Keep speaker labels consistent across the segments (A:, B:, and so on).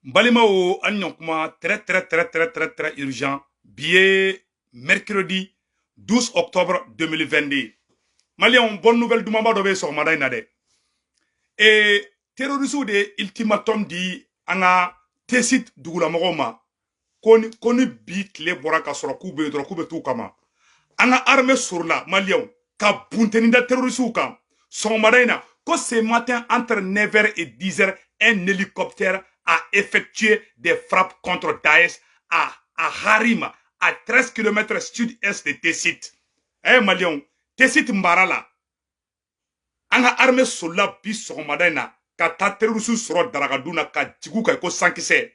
A: Balima Anyokuma, très urgent. Billet mercredi 12 octobre 2022. Maliens, bonne nouvelle du Mamba Dobe sur Madainade. Et terroristes de ultimatum di anga tesit dugula mogoma. Koni bit le boraka sura kube tout kama. Anga armée sur la Maliens. Ka bunteninda terroristes kam. Son Madaina. Que ce matin entre 9h et 10h, un hélicoptère a effectué des frappes contre Daesh à Harima, à 13 km sud-est de Tessit. Eh Malion, Tessit Mbarala. Anga armée sola bis somadena, ka ta terroristes soro daragaduna ka djigu ka ko sankise.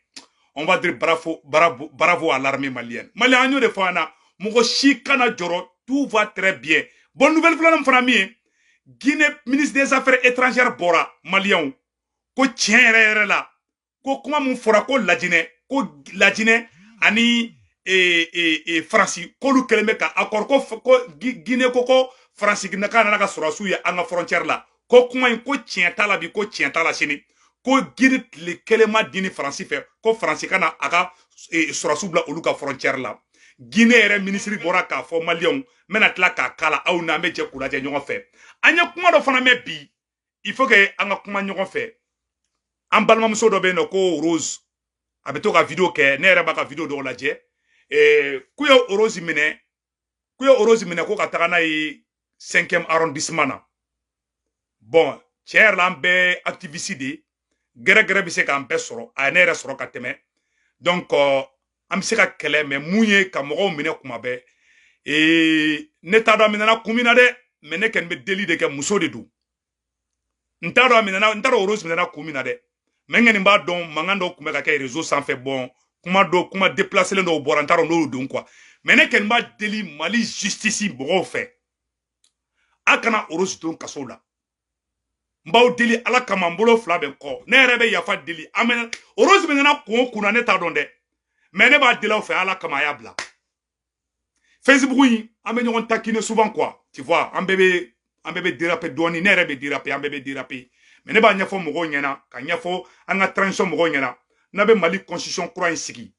A: On va dire bravo à l'armée malienne. Malien agno de fana, mugo shikana joro, tout va très bien. Bonne nouvelle flanam fanami. Guinée ministre des Affaires étrangères Bora Malien ko tienre la ko kuma mun fora ko lajine ani France ko lu keleme ka accord ko Guinée ko France na kana ka surasu ya anga frontière la ko kuma ko tienta la bi ko tienta la sini ko Guinée le kelema dini France fait ko France kana aka surasu bla oluka frontière la Guinée ere ministre Bora ka fo Malien mena tla ka kala au na meje kula je nyongo fait anya kuma do fana me bi il faut que anga kuma nyongo fait an balimamuso dɔ bɛ yen nɔ ko Rose a bɛ to ka video kɛ ne yɛrɛ b'a ka video dɔw lajɛ k'u ye Rose minɛ ko ka taga n'a ye 5e arrondissement na bon cɛ yɛrɛ la an bɛɛ activiste de gɛrɛgɛrɛ bɛ se k'an bɛɛ sɔrɔ a ye ne yɛrɛ sɔrɔ ka tɛmɛ donc an bɛ se ka kɛlɛ mais mun ye ka mɔgɔw minɛ kuma bɛɛ ne t'a dɔn a minɛna kun min na dɛ mais ne kɔni bɛ deli de kɛ muso de don n t'a dɔn Rose minɛna kun min na dɛ mais b'a dɔn mankan dɔw kun bɛ ka kɛ réseau sanfɛ bon kuma déplacé dɔw bɔra n t'a dɔn n'olu don quoi mais ne kɔni b'a deli Mali justice mɔgɔw fɛ a kana Rose don kaso la n b'aw deli ala kama n bolo fila bɛ kɔ ne yɛrɛ bɛ yafa deli Rose minɛna kun o kun na ne t'a dɔn dɛ mais ne b'a deli aw fɛ ala kama a y'a bila Facebook in an bɛ ɲɔgɔn taquiner souvent quoi tu vois an bɛɛ bɛ déraper dɔɔni ne yɛrɛ bɛ déraper an bɛɛ bɛ déraper mais ne b'a ɲɛfɔ mɔgɔw ɲɛna ka ɲɛfɔ an ka transition mɔgɔw ɲɛna n'a bɛ Mali constitution kura in sigi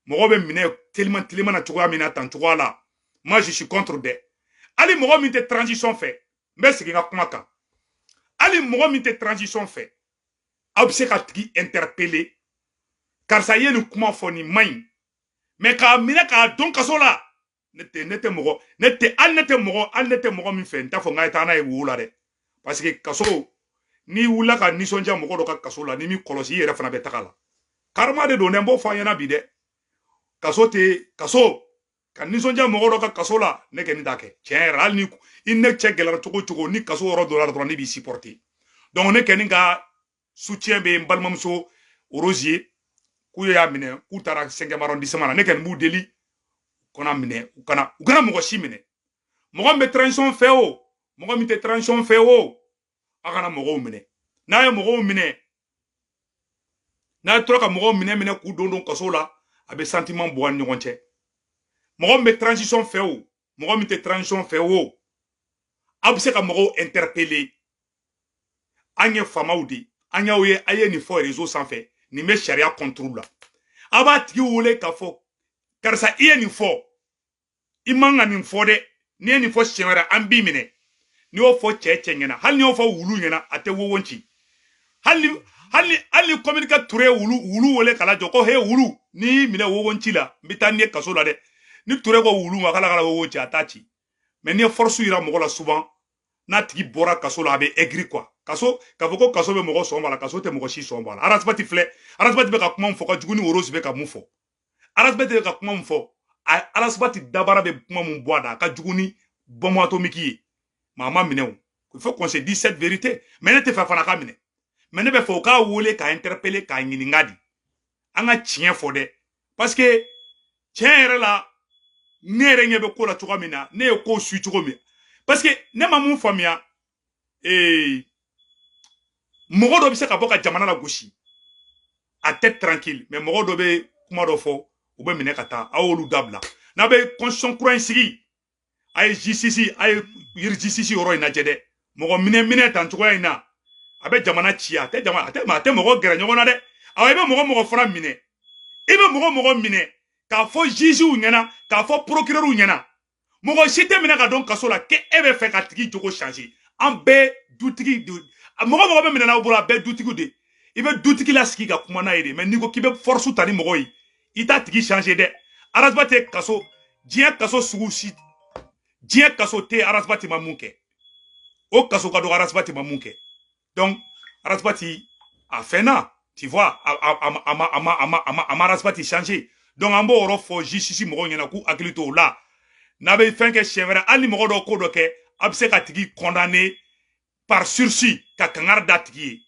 A: mɔgɔw bɛ minɛ teliman na cogoya min na tan cogoya la moi je suis contre dɛ hali mɔgɔ min tɛ transition fɛ n bɛ segin n ka kuma kan hali mɔgɔ min tɛ transition fɛ aw bɛ se ka tigi interpeller karisa ye nin kuma fɔ nin man ɲi mais k'a minɛ k'a don kaso la ne tɛ mɔgɔ min fɛ n t'a fɔ n k'a ye taa n'a ye wo la dɛ parce que kaso ni wula ka nisɔndiya mɔgɔ dɔ ka kaso la ni mi kɔlɔsi i yɛrɛ fana bɛ taga la karama de don ne b'o fɔ an ɲɛna bi dɛ kaso ka nisɔndiya mɔgɔ dɔ ka kaso la ne kɛ nin t'a kɛ tiɲɛ yɛrɛ hali ni i ne cɛ gɛlɛra cogo cogo ni kaso yɔrɔ dɔ la dɔrɔn ne b'i supporter donc ne kɛ nin ka soutien bɛ n balimamuso Rose ye k'u y'a minɛ k'u taara 5e arrondissement na ne kɛ nin b'u deli u kana mɔgɔ si minɛ mɔgɔ min bɛ transition fɛ o mɔgɔ min tɛ transition fɛ o a kana mɔgɔw minɛ n'a ye mɔgɔw minɛ n'a ye tora ka mɔgɔw minɛ k'u don kaso la a bɛ sentiment bɔ an ni ɲɔgɔn cɛ mɔgɔ min bɛ transition fɛ o mɔgɔ min tɛ transition fɛ o a bɛ se ka mɔgɔw interpeller an ye faamaw de an y'aw ye a ye nin fɔ réseau sanfɛ nin bɛ sariya contre la a b'a tigi wele k'a fɔ karisa i ye nin fɔ i man ka nin fɔ dɛ n'i ye nin fɔ siɲɛ wɛrɛ an b'i minɛ n'i y'o fɔ cɛ ɲɛna hali n'i y'o fɔ wulu ɲɛna a tɛ wowon ci hali communiqué Touré wulu wele kala jɔ ko he wulu n'i minɛ wowon ci la n bɛ taa n'i ye kaso la dɛ ni Touré ko wulu ma kala wowon ci a t'a ci mais n'i ye force yira mɔgɔ la souvent n'a tigi bɔra kaso la a bɛ aigri quoi kaso k'a fɔ ko kaso bɛ mɔgɔ sɔn b'a la kaso tɛ mɔgɔ si sɔn b'a la Arasibati filɛ Arasibati bɛ ka kuma min fɔ ka jugu ni Rose bɛ ka mun fɔ Arasibati bɛ ka kuma min fɔ Arasibati dabara bɛ kuma min bɔ a da a ka jugu ni bombe atomique ye mama minɛ il faut qu'on se dise cette vérité mais ne tɛ fɛ fana ka minɛ mais ne bɛ fɛ o k'a wele k'a interpeller k'a ɲininka di an ka tiɲɛ fɔ dɛ parce que tiɲɛ yɛrɛ la ne yɛrɛ ɲɛ bɛ ko la cogoya min na ne ye ko su cogo min parce que ne ma mun faamuya mɔgɔ dɔ bɛ se ka bɔ ka jamana la gosi a tête tranquille mais mɔgɔ dɔ bɛ kuma dɔ fɔ u bɛ minɛ ka taa aw y'olu dabila n'a bɛ constitution kura in sigi a ye justice a ye yiri justice yɔrɔ in lajɛ dɛ mɔgɔ minɛ tan cogoya in na a bɛ jamana ci a tɛ mɔgɔ gɛrɛ ɲɔgɔn na dɛ awa ibe mogo fana mine ibe mogo mine k'a fɔ juge u ɲɛna k'a fɔ procureur u ɲɛna mogo si tɛ minɛ ka don kaso la ke e bɛ fɛ ka tigi jogo changer an bɛɛ dutigi mogo bɛ minɛ n'aw bolo a bɛɛ dutigiw de i bɛ dutigi la sigi ka kuma n'a ye de mais n'i ko k'i bɛ force ta ni mɔgɔ ye i t'a tigi changer dɛ arasba tɛ kaso diɲɛ kaso sugu si diɲɛ kaso tɛ arasba tɛ ma mun kɛ o kaso ka dɔgɔ arasba tɛ ma mun kɛ donc arasba tɛ a fɛnna tu vois a ma arasba tɛ changer donc an b'o yɔrɔ fɔ justice mɔgɔw ɲɛna k'u hakili to o la n'a bɛ fɛn kɛ siɲɛ wɛrɛ hali ni mɔgɔ dɔ ko dɔ kɛ a bɛ se ka tigi condamner par sursis ka kangari da tigi ye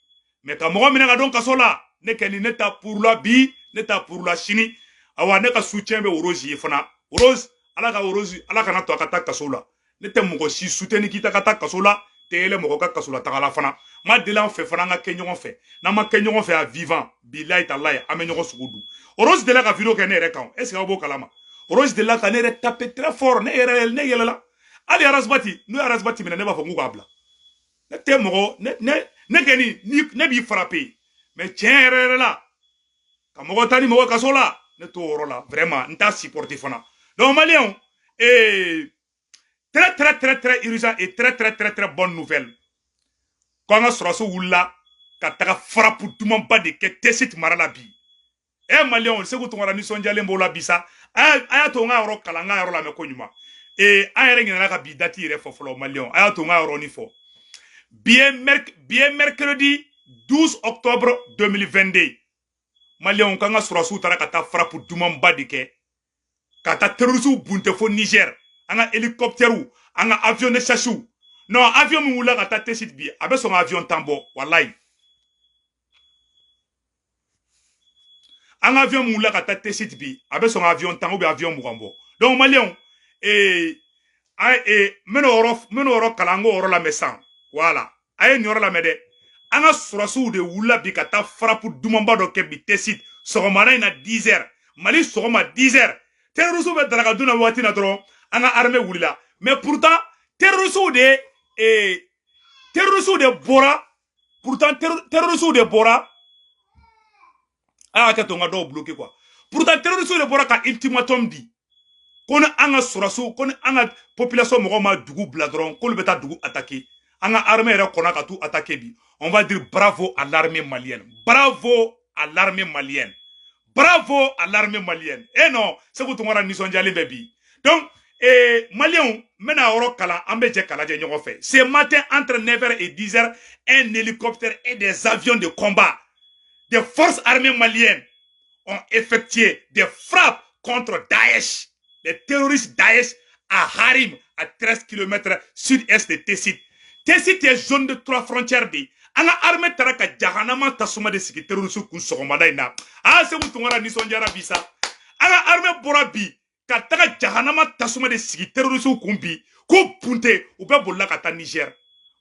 A: mais ka mɔgɔ minɛ ka don kaso la ne kɛni ne ta pour la bi ne ta pour la sini awa ne ka soutien bɛ Rose ye fana Rose ala ka Rose ala kana to a ka taa kaso la ne tɛ mɔgɔ si soutenir k'i ta ka taa kaso la tɛ yɛlɛ mɔgɔ ka kaso la tagala fana ma deli an fɛ fana an ka kɛ ɲɔgɔn fɛ n'an ma kɛ ɲɔgɔn fɛ a vivant bilahi talahi an bɛ ɲɔgɔn sugu dun Rose delila ka vidéo kɛ ne yɛrɛ kan est ce que aw b'o kalama Rose delila ka ne yɛrɛ taper très fort ne yɛlɛla hali arasbati n'o arasbati minɛ ne b'a fɔ k'u k'a bila ne tɛ mɔgɔ ne kɛni ne b'i frapper mais tiɲɛ yɛrɛ la ka mɔgɔ ta ni mɔgɔ kaso la ne t'o yɔrɔ la vraiment n t'a supporter fana donc malien très urgent et très bonne nouvelle ko an ka sɔrɔso wulila ka taga frappe dumanba de kɛ Tesit mara la bi malien Segu Tunkara nisɔndiyalen b'o la bi sa a y'a to n ka yɔrɔ kalan n ka yɔrɔ lamɛn ko ɲuman an yɛrɛ ɲinɛna ka bi date yɛrɛ fɔ fɔlɔ malien a y'a to n ka yɔrɔnin fɔ bien mercredi 12 octobre 2022 malien k'an ka sɔrɔsiw taara ka taa frappe dumanba de kɛ ka taa terroriste bunte fo Niger an ka hélicoptère an ka avion de chasse non avion min wulila ka taa Tesit bi a bɛ sɔn ka avion tan bɔ wallahi an ka avion min wulila ka taa Tesit bi a bɛ sɔn ka avion tan ou bien avion 20 bɔ donc malien n bɛna yɔrɔ kalan n k'o yɔrɔ lamɛn sisan voilà a ye nin yɔrɔ lamɛn dɛ an ka sɔrɔsiw de wulila bi ka taa frappe dumanba dɔ kɛ bi Tesit sɔgɔmada in na 10 heures Mali sɔgɔma 10 heures terroristes bɛ daraka dun na waati na dɔrɔn an ka armée wulila mais pourtant terroristes de bɔra pourtant terroristes de bɔra a ka to n ka dɔw bloquer quoi pourtant terroristes de bɔra ka ultimatum di ko ni an ka sɔrɔsiw ko ni an ka population mɔgɔw ma dugu bila dɔrɔn k'olu bɛ taa dugu attaquer an ka armée yɛrɛ kɔnna ka t'u attaquer bi on va dire bravo à l'armée malienne bravo à l'armée malienne bravo à l'armée malienne non Segu Tunkara nisɔndiyalen bɛ bi donc Maliens mena yɔrɔ kalan an bɛ jɛ kala jɛ ɲɔgɔn fɛ ce matin entre 9h et 10h un hélicoptère et des avions de combat des forces armées maliennes ont effectué des frappes contre Daesh les terroristes Daesh à Harim à 13 km sud-est de Tesit Tesit est zone de 3 frontières de an ka armée taara ka jahanama tasuma de sigi terroristes kun sɔgɔmada in na Segu Tunkara nisɔndiyara bi sa an ka armée bɔra bi ka taga jahanama tasuma de sigi terroristes kun bi ko punte u bɛ bolila ka taa Niger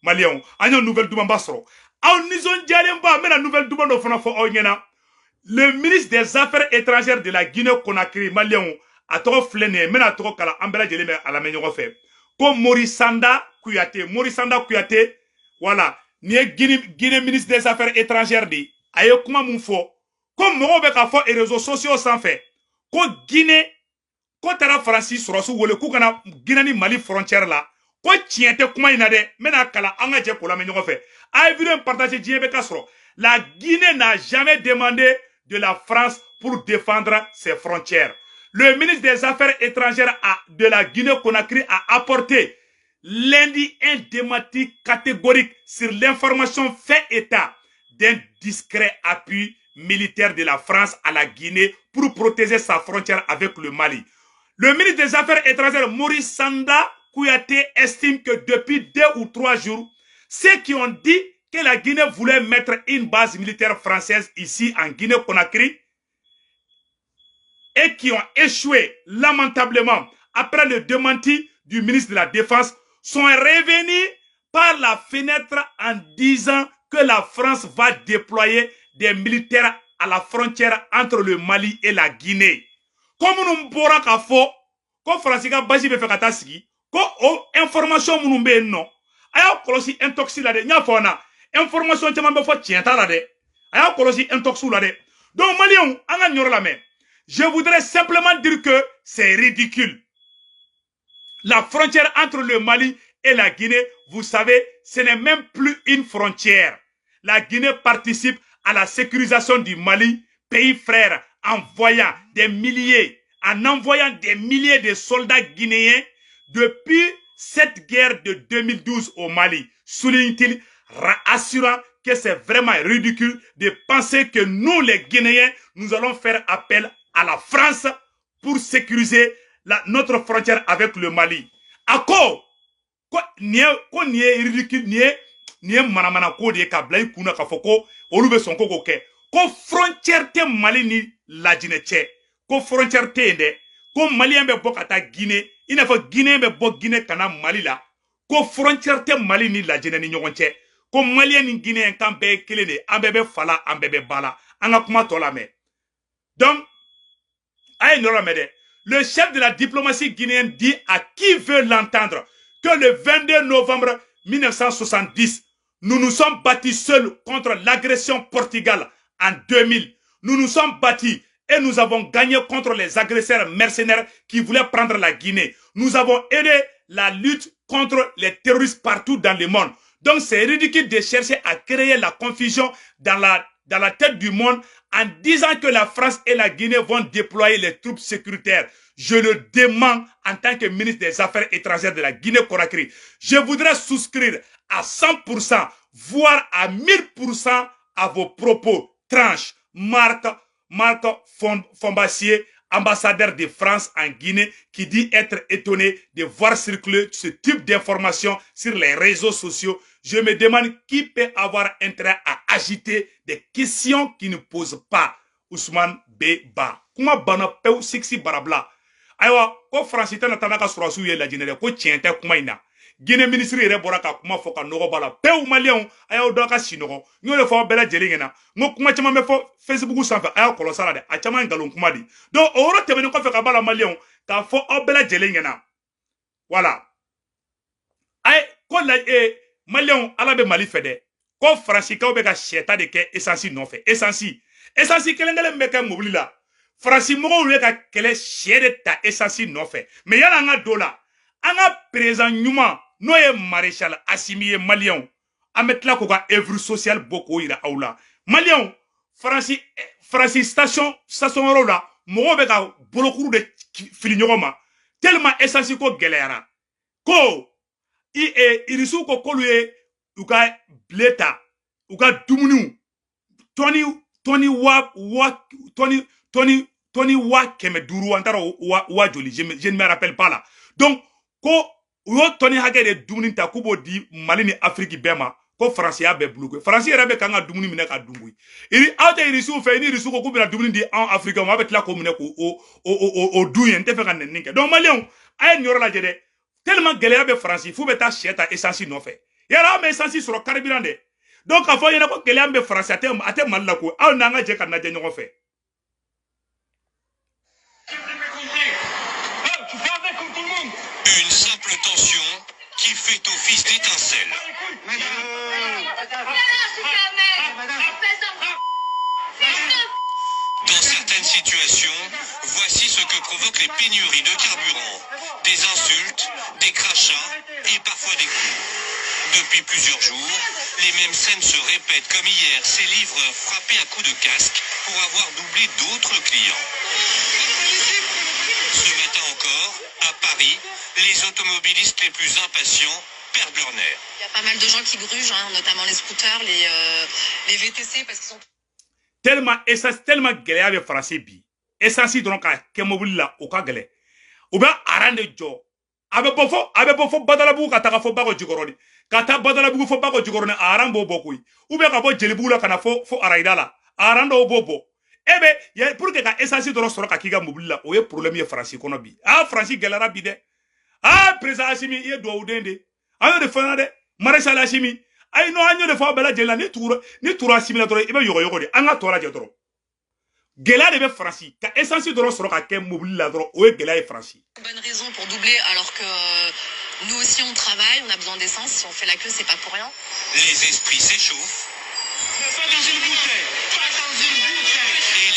A: malien an ye nouvelle dumanba sɔrɔ aw nisɔndiyalen ba n bɛna nouvelle duman dɔ fana fɔ aw ɲɛna le ministre des affaires étrangères de la Guinée Conakry malien a tɔgɔ filɛ nin ye n bɛna a tɔgɔ kalan an bɛɛ lajɛlen bɛ a lamɛn ɲɔgɔn fɛ ko Morisanda Kuyate voilà nin ye Guinée ministre des affaires étrangères de a ye kuma mun fɔ ko mɔgɔw bɛ ka fɔ réseaux sociaux sanfɛ ko Guinée ko taara Faransi sɔrɔsiw wele k'u kana Guinée ni Mali frontière la ko tiɲɛ tɛ kuma in na dɛ n bɛna kalan an ka jɛ k'o lamɛn ɲɔgɔn fɛ a ye vidéo partager diɲɛ bɛ ka sɔrɔ la Guinée n'a jamais demandé de la France pour défendre ses frontières. Le ministre des Affaires étrangères de la Guinée-Conakry a apporté lundi un démenti catégorique sur l'information fait état d'un discret appui militaire de la France à la Guinée pour protéger sa frontière avec le Mali. Le ministre des Affaires étrangères Maurice Sanda Kouyaté estime que depuis 2 ou 3 jours, ceux qui ont dit que la Guinée voulait mettre une base militaire française ici en Guinée-Conakry et qui ont échoué lamentablement après le démenti du ministre de la Défense sont revenus par la fenêtre en disant que la France va déployer des militaires à la frontière entre le Mali et la Guinée. Comme nous pourrons dire que France a basi be fekata sigi ko information munun be no aya kolosi intoxi la de nya fona information tellement be fo tienta la de aya kolosi intoxu la de Donc, Maliens, je voudrais simplement dire que c'est ridicule. La frontière entre le Mali et la Guinée, vous savez, ce n'est même plus une frontière. La Guinée participe à la sécurisation du Mali, pays frère, en envoyant des milliers de soldats guinéens depuis cette guerre de 2012 au Mali. Souligne-t-il, assurant que c'est vraiment ridicule de penser que nous, les Guinéens, nous allons faire appel à la France pour sécuriser notre frontière avec le Mali. À quoi ni ridicule, ni manamana ko de ka blay kuna ka foko olube son ko ke ko frontière te Mali ni la Guinée ko frontière te de ko Malien be bokata Guinée ina fa Guinée be bok Guinée kana Mali la ko frontière te Mali ni la Guinée ni ñogon cɛ ko Malien ni Guinée kan be kelen de an be fala an be bala an ga kuma to la me donc ay no la me de le chef de la diplomatie guinéenne dit à qui veut l'entendre que le 22 novembre 1970, nous nous sommes battus seuls contre l'agression portugale en 2000. Nous nous sommes battus et nous avons gagné contre les agresseurs mercenaires qui voulaient prendre la Guinée. Nous avons aidé la lutte contre les terroristes partout dans le monde. Donc c'est ridicule de chercher à créer la confusion dans la tête du monde en disant que la France et la Guinée vont déployer les troupes sécuritaires. Je le demande en tant que ministre des Affaires étrangères de la Guinée-Conakry. Je voudrais souscrire à 100%, voire à 1000% à vos propos. Tranche, Marc Fombassier, ambassadeur de France en Guinée, qui dit être étonné de voir circuler ce type d'informations sur les réseaux sociaux. Je me demande qui peut avoir intérêt à agiter des questions qui ne posent pas. Ousmane Beba. Kuma bana peu sexy barabla. Aywa, ko francité na tanaka surasu ye la Guinée, ko tiente kuma ina. Guinée ministre yɛrɛ bɔra ka kuma fɔ ka nɔgɔ b'a la pewu maliyɛnw a y'aw dɔn ka si nɔgɔ n y'o de fɔ bɛɛ lajɛlen ɲɛna n ko kuma caman bɛ fɔ Facebook sanfɛ a y'aw kɔlɔsi a la dɛ a caman ye nkalon kuma de donc o yɔrɔ tɛmɛnen kɔfɛ ka b'a la maliyɛnw k'a fɔ aw bɛɛ lajɛlen ɲɛna voilà ayi ko maliyɛnw ala bɛ Mali fɛ dɛ ko Faransikaw bɛ ka sɛta de kɛ essence nɔfɛ essence kelen kelen bɛ kɛ mobili la Faransi mɔgɔw ye ka kɛlɛ sɛ de ta essence nɔfɛ mais yala an ka don la an ka président ɲuman n'o ye maréchal Assimi ye maliyɛnw an bɛ tila k'u ka œuvre sociale bɔ k'o yira aw la maliyɛnw Faransi station yɔrɔw la mɔgɔw bɛ ka bolokuru de fili ɲɔgɔn ma tellement essence ko gɛlɛyara ko irisiw ko k'olu ye u ka blé ta u ka dumuniw tɔni wa 500 an taara wa joli je ne me rappelle pas là donc ko u y'o tɔni hakɛ de dumuni ta k'u b'o di Mali ni Afrique bɛɛ ma ko Faransi y'a bɛɛ bloqué Faransi yɛrɛ bɛ kan ka dumuni minɛ ka dun koyi aw tɛ irisiw fɛ ni irisiw ko k'u bɛna dumuni di anw Africains ma a bɛ tila k'o minɛ k'o dun ye n tɛ fɛ ka nɛni kɛ donc maliyɛnw a ye nin yɔrɔ lajɛ dɛ tellement gɛlɛya bɛ Faransi f'u bɛ taa sɛ ta essence nɔfɛ yala aw ma essence sɔrɔ carburant dɛ donc k'a fɔ ɲɛna ko gɛlɛya bɛ Faransi a tɛ Mali la ko aw n'an ka jɛ ka lajɛ ɲɔgɔn fɛ.
B: Une simple tension qui fait office d'étincelle. Dans certaines situations, voici ce que provoquent les pénuries de carburant. Des insultes, des crachats et parfois des coups. Depuis plusieurs jours, les mêmes scènes se répètent comme hier, ces livreurs frappés à coups de casque pour avoir doublé d'autres clients. Ce matin encore, à Paris, les automobilistes les plus impatients perdent leur nerf.
C: Il y a pas mal de gens qui grugent, notamment les scooters, les VTC, parce qu'ils sont...
A: Tellement gɛlɛya bɛ Faransi bi essence dɔrɔn ka kɛ mobili la o ka gɛlɛ u bɛ aran de jɔ a bɛ bɔ fɔ Badalabugu ka taga fɔ Bakɔ Jikɔrɔni ka taa Badalabugu fɔ Bakɔ Jikɔrɔni a aran b'o bɔ koyi ou bien ka bɔ Jelibugu la ka na fɔ Arayida la a aran dɔw b'o bɔ pour que ka essence dɔrɔn sɔrɔ ka k'i ka mobili la o ye problème ye Faransi kɔnɔ bi Faransi gɛlɛyara bi dɛ président Assimi i ye dugawuden de an y'o de fɔ dɛ maréchal Assimi ayi no an y'o de fɔ bɛɛ lajɛlen la ni tura Assimi la dɔrɔn i bɛ yɔgɔyɔgɔ de an ka tɔ lajɛ dɔrɔn gɛlɛya de bɛ Faransi ka essence dɔrɔn sɔrɔ ka kɛ mobili la dɔrɔn o ye gɛlɛya ye Faransi.
C: Bonne raison pour doubler alors que nous aussi on travaille, on a besoin d'essence, si on fait la queue c'est pas pour rien.
B: Les esprits s'échauffent. Pas dans une bouteille. Et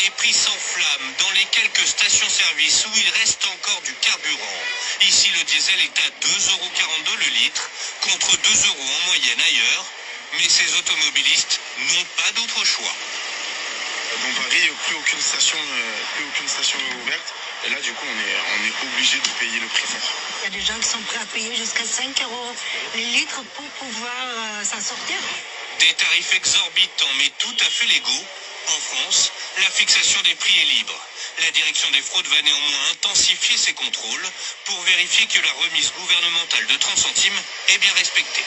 B: quelques stations-service où il reste encore du carburant. Ici, le diesel est à 2,42 € le litre, contre 2 € en moyenne ailleurs. Mais ces automobilistes n'ont pas d'autre choix.
D: Dans Paris, plus aucune station est ouverte. Et là, du coup, on est obligé de payer le prix fort.
E: Il y a des gens qui sont prêts à payer jusqu'à 5 € le litre pour pouvoir s'en sortir.
B: Des tarifs exorbitants mais tout à fait légaux. En France, la fixation des prix est libre. La direction des fraudes va néanmoins intensifier ses contrôles pour vérifier que la remise gouvernementale de 30 centimes est bien respectée.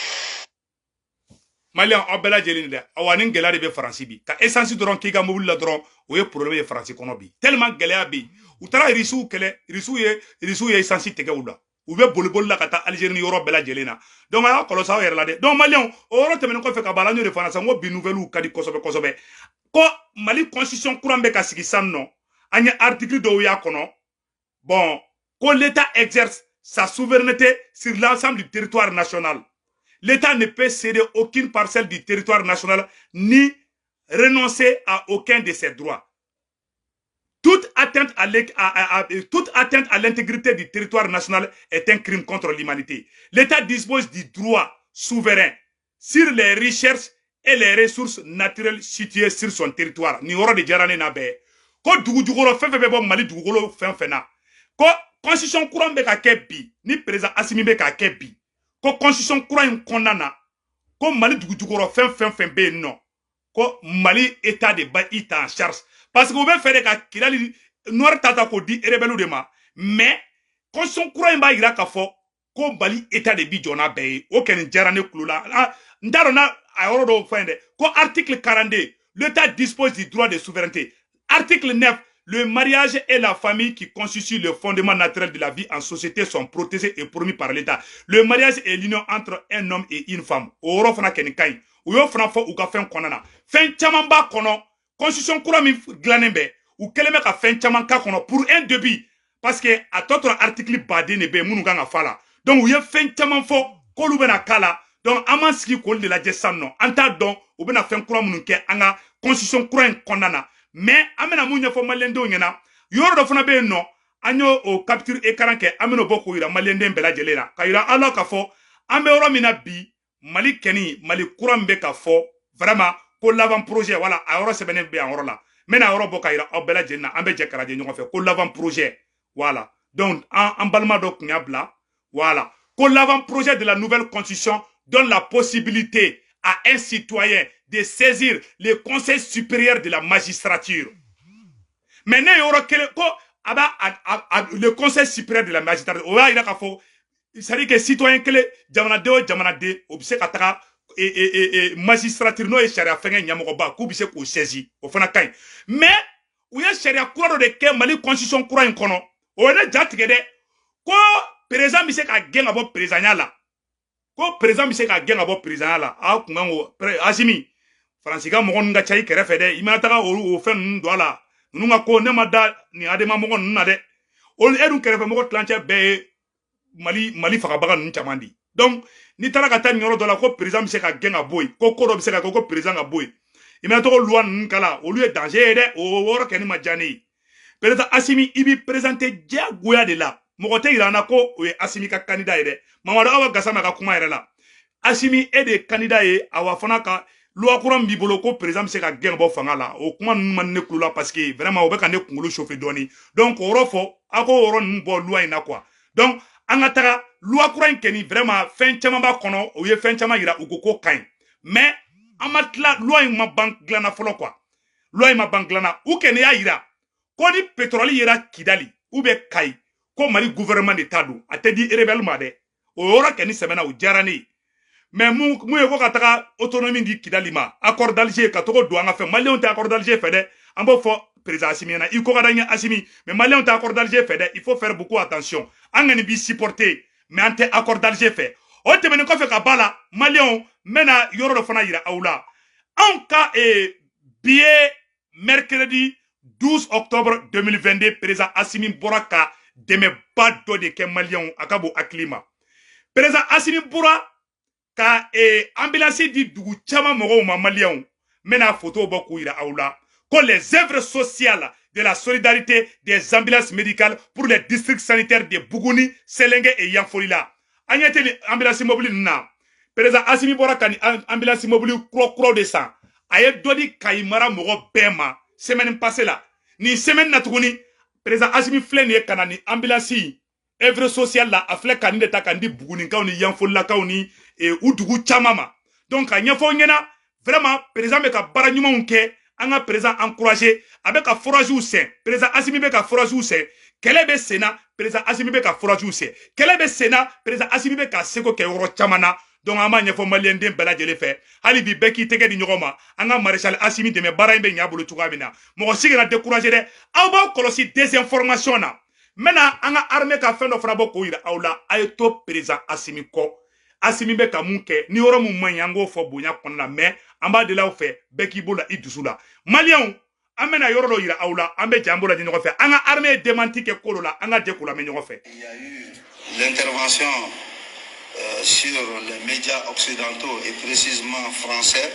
A: Malien abela jelini de awani gela de be faransi bi ka essence dron ki ga mobile la dron o ye problème ye faransi kono bi tellement gela bi u tara risu kele risu ye essence tege wula u be bolibol la kata Algérie ni yoro bela jelina donc aya kolosa o yere la de donc malien o yoro temene ko fe ka bala nyo de faransa ngo bi nouvelle kadi kosobe ko Mali constitution kurambe ka sigi sanno anya article do ya kono bon ko l'état exerce sa souveraineté sur l'ensemble du territoire national. L'État ne peut céder aucune parcelle du territoire national ni renoncer à aucun de ses droits. Toute atteinte à l'intégrité du territoire national est un crime contre l'humanité. L'État dispose du droit souverain sur les richesses et les ressources naturelles situées sur son territoire. Ni oro de jarane na be. Ko dugujugolo fefebe bo Mali dugugolo fenfena. Ko constitution courant be ka kebi ni président Assimi be ka kebi. Ko constitution courant kondana ko Mali dugujugoro fen be non ko Mali état de ba ita en charge parce que vous be faire ka kilali noir tata ko di rebelu de ma mais constitution courant ba ira ka fo ko Mali état de bi jona be o ken jarane kulula ndaro na ayoro do fende ko article 42 l'État dispose du droit de souveraineté. Article 9, le mariage et la famille qui constituent le fondement naturel de la vie en société sont protégés et promis par l'État. Le mariage est l'union entre un homme et une femme. Oro fana kenikai. Uyo fana fo uka fen konana. Fen chaman ba kono. Constitution kura mi glanembe. Ou keleme ka fen chaman ka kono pour un début. Parce que à d'autres articles bade nebe munu ganga fala. Donc uye fen chaman fo kolu bena kala. Donc aman siki kol de la jesam non. Anta don ou bena fen kura munu ke anga constitution kura en konana. Mais amena munya fo malendo nyena yoro do fana be no anyo o capture écran ke ameno boko ira malende mbela jelena kayira ala ka fo ambe oro mina bi Mali keni Mali kurambe ka fo vraiment ko l'avant projet wala a oro sebene be en oro la mena oro boka ira obela jelena ambe je karaje nyoko fe ko l'avant projet voilà donc en balma do knyabla voilà ko l'avant projet de la nouvelle constitution donne la possibilité à un citoyen de saisir le conseil supérieur de la magistrature. Maintenant, il y aura le conseil supérieur de la magistrature. C'est-à-dire que citoyen que jamana obise kataka magistrature no e sharia fenga nyamoba ku bise ko saisir o fana kai. Mais où y a sharia cour de ke Mali constitution cour en kono. O na jatige de ko président bise ka genga bo président la. Ko président bise ka genga bo président la. A kungango Assimi Fransika mogon nga chai kere fede imana taka o fen ndo ala nunga ko ne mada ni adema mogon nna de ol edun kere fe mogon tlanche be Mali faka baga nun chamandi donc ni tara ka tan nyoro dola ko président se ka genga boy ko ko do se ka ko président ga boy imana to loi nun kala o lieu danger de o woro ken majani peut-être Assimi ibi présenter dia goya de la mogote irana ko o Assimi ka candidat ede mamado awa gasama ka kuma ere la Assimi est des candidats et awa fana ka loi courant bibolo ko président se ka gen bo fanga la o kuma numa ne kulula parce que vraiment o be ka ne kungulu chauffer doni donc o rofo ako oro nbo loi ina quoi donc angataka loi courant keni vraiment fin chama ba kono o ye fin chama ira uko kain mais amatla loi ma bank glana folo quoi loi ma bank glana ou keni ya ira ko ni pétrole ira kidali ou be kai ko Mali gouvernement de tadu atedi rebellement de o ora keni semena o jarani. Mais mou yeko kataka autonomie di kidalima accord d'Alger katoko douanga fait Malien te accord d'Alger fait de ambo fo président Assimi na iko kadanya Assimi mais Malien te accord d'Alger fait de il faut faire beaucoup attention angani bi supporter mais ante accord d'Alger fait o te meni ko fait ka bala Malien mena yoro do fana ira aula en cas billet mercredi 12 octobre 2022 président Assimi Boraka deme bado de ke Malien akabo aklima président Assimi Bora ka ambulance di dugu chama mogo ma Malien mena photo boku ira aula ko les œuvres sociales de la solidarité des ambulances médicales pour les districts sanitaires de Bougouni, Selenge et Yanfolila. Agnete ni ambulance mobile na. Président Assimi Bora kani ambulance mobile kro de ça. Aye dodi Kaimara Mogo Bema. Semaine passée là. Ni semaine natuguni. Président Assimi Fleni kanani ambulance œuvre sociale là. Afle kani de takandi Bougouni kauni Yanfolila kauni et Udugu Chamama. Donc à Nyafo Nyena, vraiment, président Beka Baranyuma Unke. Anga président encouragé avec un forage ou c'est président Assimi Beka forage ou c'est quel est le Sénat président Assimi Beka forage ou c'est quel est le Sénat président Assimi Beka seko ke oro chamana donc ama nyefo malien den bela jele fait hali bi beki tege di nyoma anga maréchal Assimi de me bara imbe nyabulu tugamina mo sigina décourager de aba kolosi désinformation na maintenant anga armée ka fendo frabo ko ira awla ayeto président Assimi ko Assimi Beka munke ni oro mu manyango fo bonya konna mais amba de la fait beki bola idusula malien amena yorolo ira aula ambe jambola di fait anga armée démenti ke kolola anga dekula me fait.
F: Il y a eu l'intervention sur les médias occidentaux et précisément français,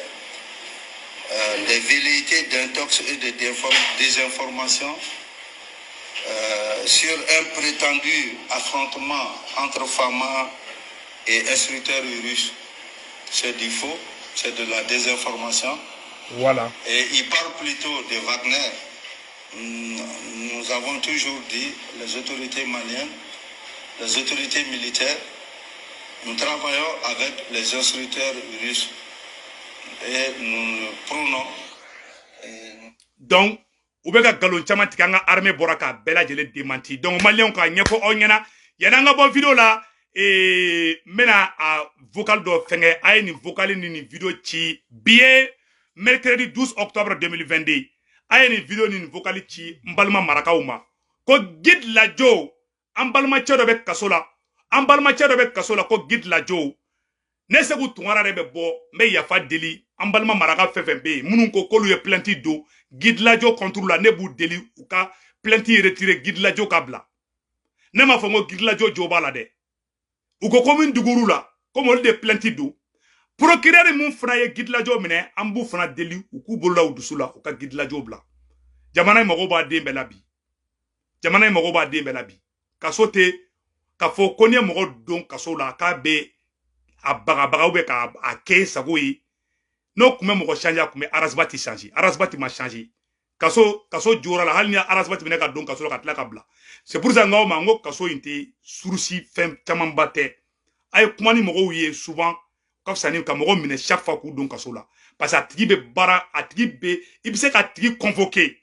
F: les velléités d'intox et de désinformation sur un prétendu affrontement entre Fama et instructeurs russes. C'est du faux, c'est de la désinformation.
A: Voilà.
F: Et il parle plutôt de Wagner. Nous avons toujours dit, les autorités maliennes, les autorités militaires, nous travaillons avec les instructeurs russes et nous prônons.
A: Donc, ou bien galon chama tikanga armée boraka bela jele démenti. Donc malien ka nyefo onyana yana nga bon vidéo là et mena a vocal do fenge ay ni vocal ni vidéo ci bien mercredi 12 octobre 2022 ay ni vidéo ni vocal ci mbalma marakauma ko guide la jo ambalma chedo be kasola ambalma chedo be kasola ko guide la jo ne se bu tunara rebe bo me yafa deli ambalma maraka fefembe munun ko kolu ye plainte do guide la jo contre la ne bu deli ou ka plainte retiré guide la jo kabla ne ma fongo guide la jo bala de ou ko commune duguru la comme on de plainte do procureur mun fana ye guide la jo mine ambu fana deli ou ku bolla ou dusula ou ka guide la jo bla jamana mo ba dembe la bi jamana mo ba dembe la bi kasote ka fo konye mo don kasola ka be a baga ou be ka a ke sagoyi no kume mo changer kume arasbati changer arasbati ma changer kaso jora la halnya arasbati mine ka don kasola ka tla ka bla c'est pour ça ngo mango kaso inte sursi fem tamambate ay kumani mo wiye souvent ka sani ka mo mine chaque fois ku don kasola parce que tigi be bara atigi be ibise ka tigi convoquer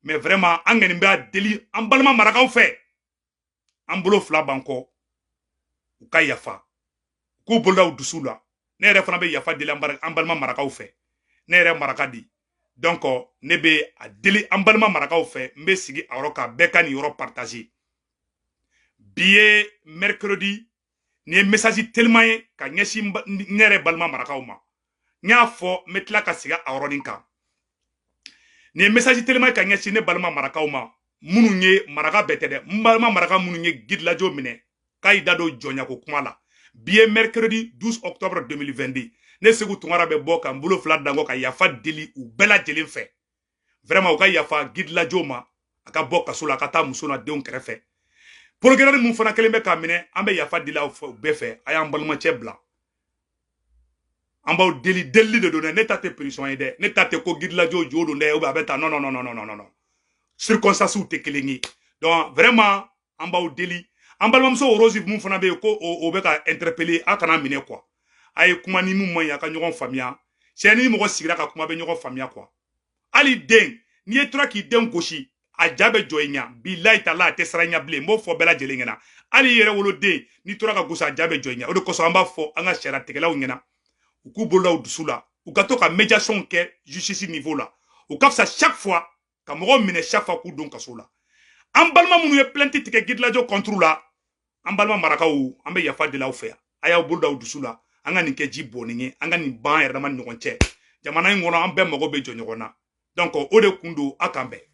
A: mais vraiment angeni be a deli ambalma marakaw fait ambolo fla banko u ka yafa ku bolda u dusula ne re fana be yafa deli ambalma marakaw fait ne re marakadi donc ne be a deli ambalma marakaw fait mbe sigi aroka beka ni yoro partager billet mercredi ni message tellement ka nyesi nere balma marakaw ma nya fo metla ka siga aroninka ni message tellement ka nyesi ne balma marakaw ma munu nye maraka betede mbalma maraka munu nye guide la jo mine kay dado jonya ko kumala billet mercredi 12 octobre 2022 ne segu tungara be boka mbulo flat dango ka yafa deli ou bela deli fait vraiment ka yafa guide la jo ma aka boka sula kata musona deon krefe programme mun fana kelembe ka mine ambe yafa deli au be fait aya mbalma chebla amba deli de donner ne tate prison ide ne tate ko guide la jo jodo ne o abeta non circonstances ou te kelingi donc vraiment amba deli ambalma so rosif mun fana be ko o be ka interpeller akana mine quoi ay kuma ni mun ya ka nyogon famia cheni mo sigira ka kuma be nyogon famia quoi ali den ni etra ki den goshi a jabe joynya billahi taala te saranya ble mo fo bela jelengena ali yere wolo de ni tora ka gosa jabe joynya o de ko so amba fo anga shera tegela ngena ku bolda u dusula u ka to ka médiation ke justice niveau là u ka sa chaque fois ka mo mine chaque fois ku don kasola ambalma munu ye plainte tike guide la jo contre la ambalma marakaw ambe yafa de la ofea aya bolda u dusula anga ni ke ji boninge anga ni ban yerdama ni ngonche jamana ngono ambe mogo be jo nyogona donc o de kundo akambe